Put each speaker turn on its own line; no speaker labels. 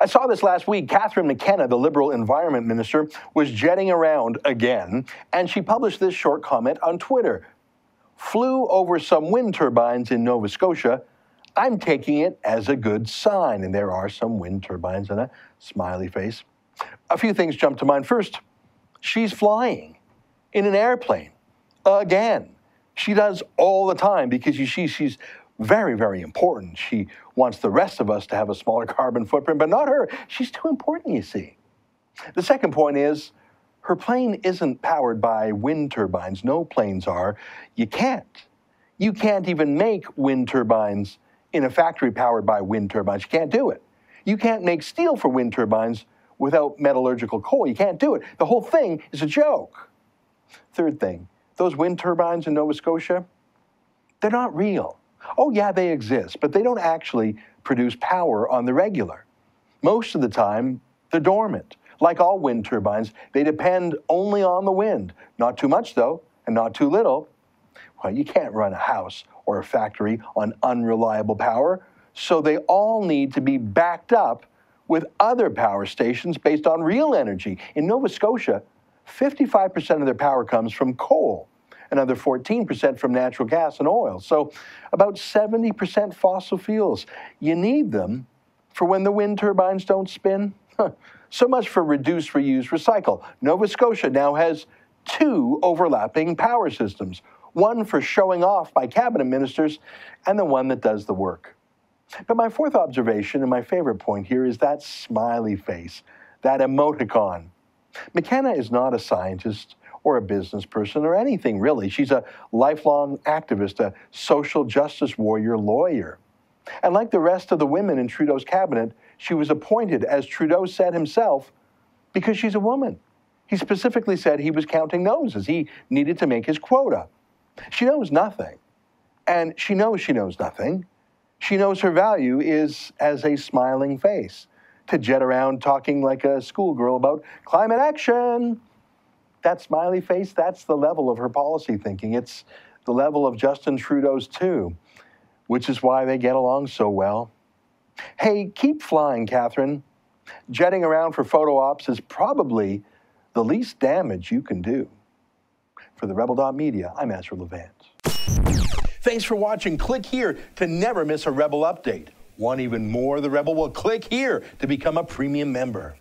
I saw this last week. Catherine McKenna, the Liberal Environment Minister, was jetting around again, and she published this short comment on Twitter. Flew over some wind turbines in Nova Scotia. I'm taking it as a good sign. And there are some wind turbines and a smiley face. A few things jump to mind. First, she's flying in an airplane again. She does all the time because she's very, very important. She wants the rest of us to have a smaller carbon footprint, but not her. She's too important, you see. The second point is her plane isn't powered by wind turbines. No planes are. You can't. You can't even make wind turbines in a factory powered by wind turbines. You can't do it. You can't make steel for wind turbines without metallurgical coal. You can't do it. The whole thing is a joke. Third thing, those wind turbines in Nova Scotia, they're not real. Oh yeah, they exist, but they don't actually produce power on the regular. Most of the time, they're dormant. Like all wind turbines, they depend only on the wind. Not too much though, and not too little. Well, you can't run a house or a factory on unreliable power, so they all need to be backed up with other power stations based on real energy. In Nova Scotia, 55% of their power comes from coal, another 14% from natural gas and oil. So about 70% fossil fuels. You need them for when the wind turbines don't spin. So much for reduce, reuse, recycle. Nova Scotia now has 2 overlapping power systems, one for showing off by cabinet ministers and the one that does the work. But my fourth observation and my favorite point here is that smiley face, that emoticon. McKenna is not a scientist or a business person or anything really. She's a lifelong activist, a social justice warrior lawyer. And like the rest of the women in Trudeau's cabinet, she was appointed, as Trudeau said himself, because she's a woman. He specifically said he was counting noses. He needed to make his quota. She knows nothing. And she knows nothing. She knows her value is as a smiling face, to jet around talking like a schoolgirl about climate action. That smiley face, that's the level of her policy thinking. It's the level of Justin Trudeau's too, which is why they get along so well. Hey, keep flying, Catherine. Jetting around for photo ops is probably the least damage you can do. For TheRebel.media, I'm Ezra Levant. Thanks for watching. Click here to never miss a Rebel update. Want even more of The Rebel? Well, click here to become a premium member.